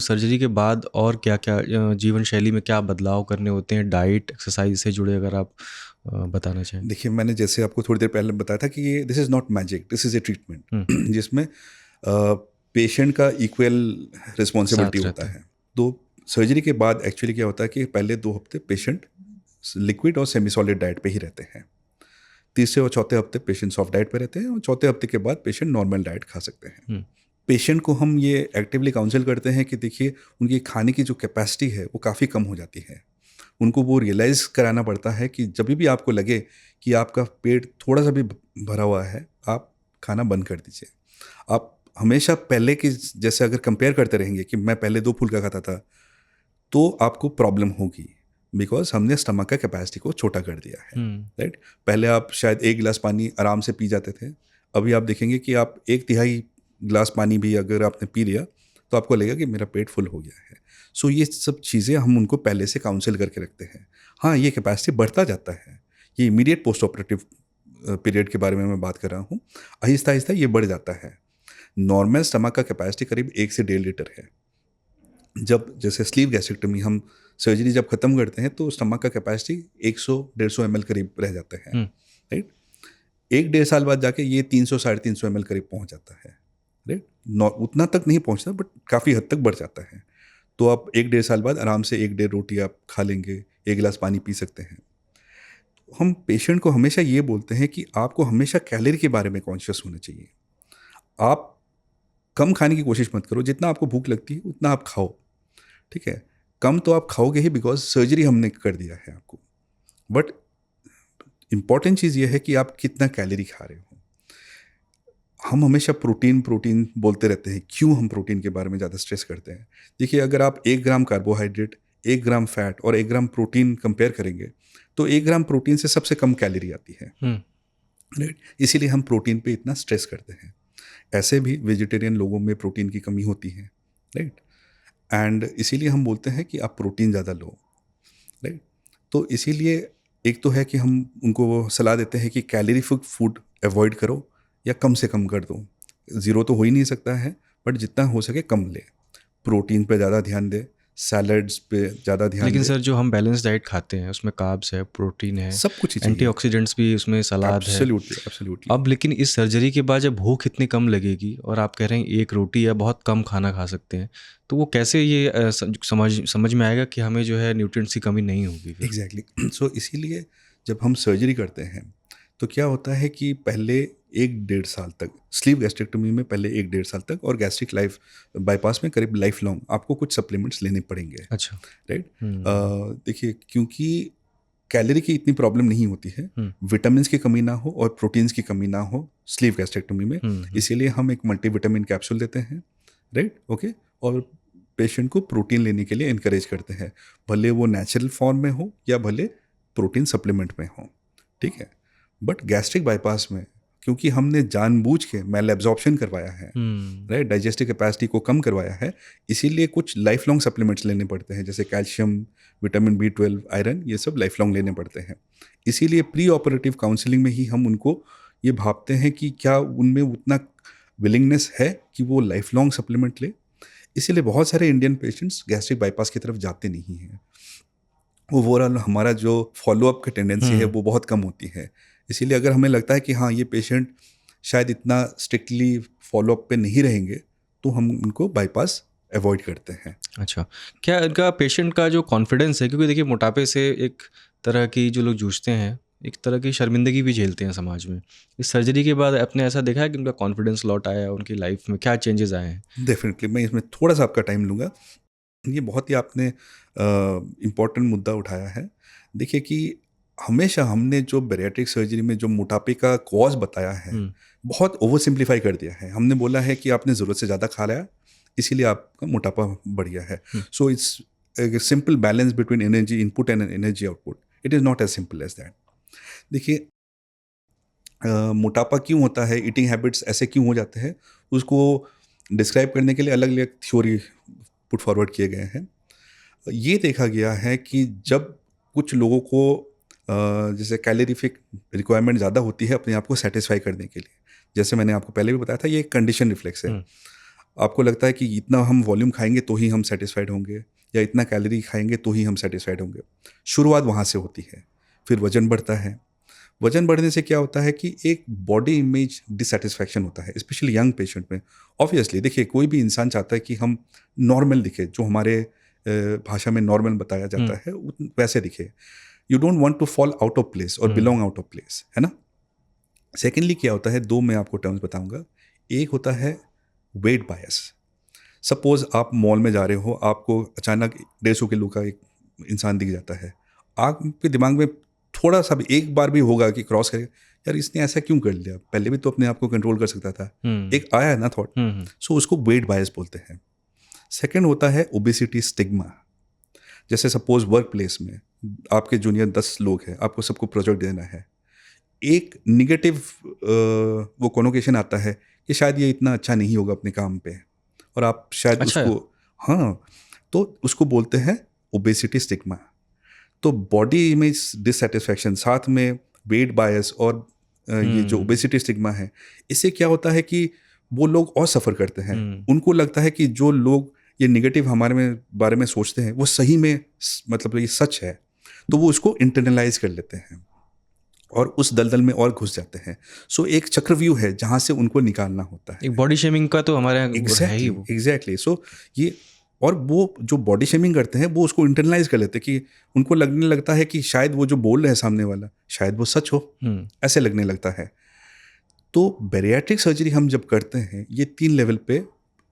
Surgery के बाद और क्या क्या जीवन शैली में क्या बदलाव करने होते हैं, डाइट एक्सरसाइज से जुड़े, अगर आप बताना चाहें। देखिए, मैंने जैसे आपको थोड़ी देर पहले बताया था कि ये this is not magic, this is a treatment जिसमें पेशेंट का इक्वल रिस्पॉन्सिबिलिटी साथ होता रहता है। है। तो सर्जरी के बाद एक्चुअली क्या होता है कि पहले 2 हफ्ते पेशेंट लिक्विड और सेमी सॉलिड डाइट पे ही रहते हैं। तीसरे और चौथे हफ्ते पेशेंट सॉफ्ट डाइट पे रहते हैं और चौथे हफ्ते के बाद पेशेंट नॉर्मल डाइट खा सकते हैं। हम्म। पेशेंट को हम ये एक्टिवली काउंसिल करते हैं कि देखिए, उनकी खाने की जो कैपेसिटी है वो काफ़ी कम हो जाती है। उनको वो रियलाइज़ कराना पड़ता है कि जब भी आपको लगे कि आपका पेट थोड़ा सा भी भरा हुआ है, आप खाना बंद कर दीजिए। आप हमेशा पहले की जैसे अगर कंपेयर करते रहेंगे कि मैं पहले 2 फुल्का खाता था, तो आपको प्रॉब्लम होगी, बिकॉज़ हमने स्टमक का कैपेसिटी को छोटा कर दिया है, राइट? पहले आप शायद 1 गिलास पानी आराम से पी जाते थे। अभी आप देखेंगे कि आप 1/3 गिलास पानी भी अगर आपने पी लिया, तो आपको लगेगा कि मेरा पेट फुल हो गया है। सो ये सब चीज़ें हम उनको पहले से काउंसिल करके रखते हैं। हाँ, ये कैपेसिटी बढ़ता जाता है। ये इमीडिएट पोस्ट ऑपरेटिव पीरियड के बारे में मैं बात कर रहा हूँ। आहिस्ता-आहिस्ता ये बढ़ जाता है। नॉर्मल स्टमक का कैपेसिटी करीब 1 से 1.5 लीटर है। जब जैसे स्लीव गैस्ट्रेक्टमी हम सर्जरी जब खत्म करते हैं, तो स्टमक का कैपेसिटी 100-150 ml करीब रह जाता है, राइट? 1 डेढ़ साल बाद जाके ये 300 साढ़े 300 ml करीब पहुंच जाता है, राइट? उतना तक नहीं पहुंचता, बट काफ़ी हद तक बढ़ जाता है। तो आप 1 डेढ़ साल बाद आराम से 1 डेढ़ रोटी आप खा लेंगे, 1 गिलास पानी पी सकते हैं। हम पेशेंट को हमेशा ये बोलते हैं कि आपको हमेशा कैलोरी के बारे में कॉन्शियस होना चाहिए। आप कम खाने की कोशिश मत करो, जितना आपको भूख लगती है उतना आप खाओ, ठीक है? कम तो आप खाओगे ही, बिकॉज सर्जरी हमने कर दिया है आपको। बट इम्पॉर्टेंट चीज़ ये है कि आप कितना कैलोरी खा रहे हो। हम हमेशा प्रोटीन प्रोटीन बोलते रहते हैं। क्यों हम प्रोटीन के बारे में ज़्यादा स्ट्रेस करते हैं? देखिए, अगर आप 1 ग्राम कार्बोहाइड्रेट, 1 ग्राम फैट और 1 ग्राम प्रोटीन कंपेयर करेंगे, तो 1 ग्राम प्रोटीन से सबसे कम कैलोरी आती है, राइट? इसीलिए हम प्रोटीन पे इतना स्ट्रेस करते हैं। ऐसे भी वेजिटेरियन लोगों में प्रोटीन की कमी होती है, राइट? एंड इसीलिए हम बोलते हैं कि आप प्रोटीन ज़्यादा लो, राइट? तो इसीलिए एक तो है कि हम उनको सलाह देते हैं कि कैलोरी फूड अवॉइड करो या कम से कम कर दो। ज़ीरो तो हो ही नहीं सकता है, बट जितना हो सके कम ले। प्रोटीन पे ज़्यादा ध्यान दे, सैलड्स पे ज़्यादा ध्यान लेकिन दे। सर, जो हम बैलेंस डाइट खाते हैं उसमें कार्ब्स है, प्रोटीन है, सब कुछ ही चाहिए। एंटीऑक्सीडेंट्स भी उसमें, सलाद है। Absolutely, absolutely. अब लेकिन इस सर्जरी के बाद जब भूख इतनी कम लगेगी और आप कह रहे हैं एक रोटी या बहुत कम खाना खा सकते हैं, तो वो कैसे ये समझ में आएगा कि हमें जो है न्यूट्रिएंट्स की कमी नहीं होगी फिर? एग्जैक्टली। सो इसीलिए जब हम सर्जरी करते हैं, तो क्या होता है कि पहले 1 डेढ़ साल तक, स्लीव गैस्ट्रेक्टोमी में पहले 1 डेढ़ साल तक, और गैस्ट्रिक लाइफ बाईपास में करीब लाइफ लॉन्ग आपको कुछ सप्लीमेंट्स लेने पड़ेंगे, अच्छा। राइट? देखिए, क्योंकि कैलोरी की इतनी प्रॉब्लम नहीं होती है, विटामिन्स की कमी ना हो और प्रोटीन्स की कमी ना हो स्लीव गैस्ट्रेक्टोमी में, इसीलिए हम एक मल्टीविटामिन कैप्सूल देते हैं, राइट? ओके। और पेशेंट को प्रोटीन लेने के लिए इनकरेज करते हैं, भले वो नेचुरल फॉर्म में हो या भले प्रोटीन सप्लीमेंट में हो, ठीक है? बट गैस्ट्रिक बाईपास में, क्योंकि हमने जानबूझ के मैल एब्जॉर्प्शन करवाया है, राइट, डाइजेस्टिव कैपेसिटी को कम करवाया है, इसीलिए कुछ लाइफ लॉन्ग सप्लीमेंट्स लेने पड़ते हैं, जैसे कैल्शियम, विटामिन B12, आयरन, ये सब लाइफ लॉन्ग लेने पड़ते हैं। इसीलिए प्री ऑपरेटिव काउंसलिंग में ही हम उनको ये भापते हैं कि क्या उनमें उतना विलिंगनेस है कि वो लाइफ लॉन्ग सप्लीमेंट ले। इसीलिए बहुत सारे इंडियन पेशेंट्स गैस्ट्रिक बाईपास की तरफ जाते नहीं हैं। ओवरऑल हमारा जो फॉलोअप की टेंडेंसी है वो बहुत कम होती है। इसीलिए अगर हमें लगता है कि हाँ, ये पेशेंट शायद इतना स्ट्रिक्टली फॉलोअप पे नहीं रहेंगे, तो हम उनको बाईपास अवॉइड करते हैं। अच्छा, क्या इनका पेशेंट का जो कॉन्फिडेंस है, क्योंकि देखिए मोटापे से एक तरह की जो लोग जूझते हैं, एक तरह की शर्मिंदगी भी झेलते हैं समाज में। इस सर्जरी के बाद आपने ऐसा देखा है कि उनका कॉन्फिडेंस लौट आया है, उनकी लाइफ में क्या चेंजेस आए हैं? डेफिनेटली मैं इसमें थोड़ा सा आपका टाइम लूँगा। ये बहुत ही आपने इम्पोर्टेंट मुद्दा उठाया है। देखिए कि हमेशा हमने जो बैरिएट्रिक सर्जरी में जो मोटापे का कॉज बताया है, बहुत ओवर सिंप्लीफाई कर दिया है। हमने बोला है कि आपने ज़रूरत से ज़्यादा खा लिया, इसीलिए आपका मोटापा बढ़ गया है। So it's simple balance between energy input and energy output. It is not as simple as that. देखिए, मोटापा क्यों होता है, ईटिंग हैबिट्स ऐसे क्यों हो जाते हैं, उसको डिस्क्राइब करने के लिए अलग अलग थ्योरी पुट फॉरवर्ड किए गए हैं। ये देखा गया है कि जब कुछ लोगों को जैसे कैलोरीफिक रिक्वायरमेंट ज़्यादा होती है अपने आप को सेटिस्फाई करने के लिए, जैसे मैंने आपको पहले भी बताया था, ये एक कंडीशन रिफ्लेक्स है। आपको लगता है कि इतना हम वॉल्यूम खाएंगे तो ही हम सेटिस्फाइड होंगे, या इतना कैलोरी खाएंगे तो ही हम सेटिस्फाइड होंगे। शुरुआत वहाँ से होती है, फिर वजन बढ़ता है। वजन बढ़ने से क्या होता है कि एक बॉडी इमेज डिससेटिस्फैक्शन होता है, स्पेशली यंग पेशेंट में। ऑब्वियसली देखिए, कोई भी इंसान चाहता है कि हम नॉर्मल दिखे, जो हमारे भाषा में नॉर्मल बताया जाता है वैसे दिखे। You don't want to fall out of place और बिलोंग आउट ऑफ प्लेस, है ना। सेकेंडली क्या होता है, दो मैं आपको टर्म्स बताऊंगा। एक होता है वेट बायस। सपोज आप मॉल में जा रहे हो, आपको अचानक 150 किलो का एक इंसान दिख जाता है। आपके दिमाग में थोड़ा सा भी, एक बार भी होगा कि क्रॉस करे, यार इसने ऐसा क्यों कर लिया, पहले भी तो अपने आप को कंट्रोल कर सकता था। एक आया ना थॉट, सो उसको वेट बायस बोलते हैं। सेकंड होता है ओबेसिटी स्टिग्मा। जैसे सपोज वर्क प्लेस में आपके जूनियर 10 लोग हैं, आपको सबको प्रोजेक्ट देना है। एक निगेटिव वो कॉनोकेशन आता है कि शायद ये इतना अच्छा नहीं होगा अपने काम पे, और आप शायद अच्छा उसको, हाँ, तो उसको बोलते हैं ओबेसिटी स्टिग्मा। तो बॉडी इमेज डिससेटिस्फैक्शन साथ में वेट बायस और ये जो ओबेसिटी स्टिग्मा है, इससे क्या होता है कि वो लोग और सफ़र करते हैं। उनको लगता है कि जो लोग ये निगेटिव हमारे में बारे में सोचते हैं वो सही में मतलब ये सच है, तो वो उसको इंटरनलाइज कर लेते हैं और उस दलदल में और घुस जाते हैं। सो एक चक्रव्यूह है जहाँ से उनको निकालना होता है। एक बॉडी शेमिंग का तो हमारे यहाँ है ही वो। एग्जैक्टली। सो ये, और वो जो बॉडी शेमिंग करते हैं वो उसको इंटरनलाइज कर लेते हैं कि उनको लगने लगता है कि शायद वो जो बोल रहे हैं सामने वाला, शायद वो सच हो, ऐसे लगने लगता है। तो बैरियाट्रिक सर्जरी हम जब करते हैं, ये 3 लेवल पे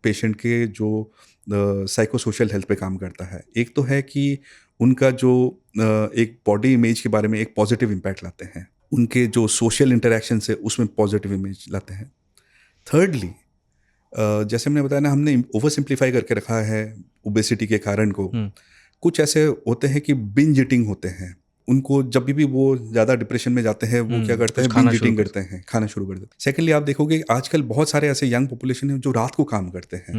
पेशेंट के जो साइको सोशल हेल्थ पे काम करता है। एक तो है कि उनका जो एक बॉडी इमेज के बारे में एक पॉजिटिव इम्पैक्ट लाते हैं, उनके जो सोशल इंटरेक्शन से उसमें पॉजिटिव इमेज लाते हैं। थर्डली, जैसे मैंने बताया ना, हमने ओवर सिंप्लीफाई करके रखा है ओबेसिटी के कारण को। कुछ ऐसे होते हैं कि बिंज ईटिंग होते हैं, उनको जब भी वो ज़्यादा डिप्रेशन में जाते हैं वो क्या करते हैं, बिंज ईटिंग करते हैं, खाना शुरू कर देते हैं। सेकेंडली, आप देखोगे आजकल बहुत सारे ऐसे यंग पॉपुलेशन है जो रात को काम करते हैं,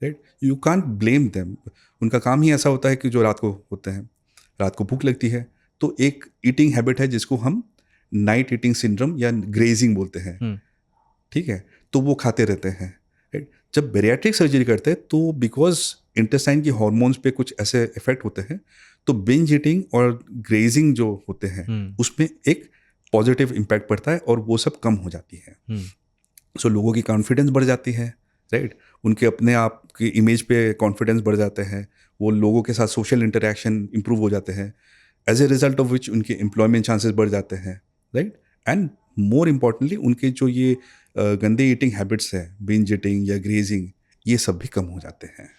right. You can't blame them, उनका काम ही ऐसा होता है कि जो रात को होते हैं, रात को भूख लगती है, तो एक ईटिंग हैबिट है जिसको हम नाइट ईटिंग सिंड्रोम या ग्रेजिंग बोलते हैं, ठीक है। तो वो खाते रहते हैं, राइट। जब बैरियाट्रिक सर्जरी करते हैं तो बिकॉज इंटेस्टाइन की हॉर्मोन्स पे कुछ ऐसे इफेक्ट होते हैं, तो बिंज ईटिंग और ग्रेजिंग जो होते हैं उसमें एक पॉजिटिव इम्पैक्ट पड़ता है और वो सब कम हो जाती है। सो लोगों की कॉन्फिडेंस बढ़ जाती है, राइट। उनके अपने आप की इमेज पे कॉन्फिडेंस बढ़ जाते हैं, वो लोगों के साथ सोशल इंटरेक्शन इंप्रूव हो जाते हैं, as a result of which उनके एम्प्लॉयमेंट चांसेस बढ़ जाते हैं, राइट। एंड मोर इम्पॉर्टेंटली उनके जो ये गंदे ईटिंग हैबिट्स हैं, बिंज ईटिंग या ग्रेजिंग, ये सब भी कम हो जाते हैं।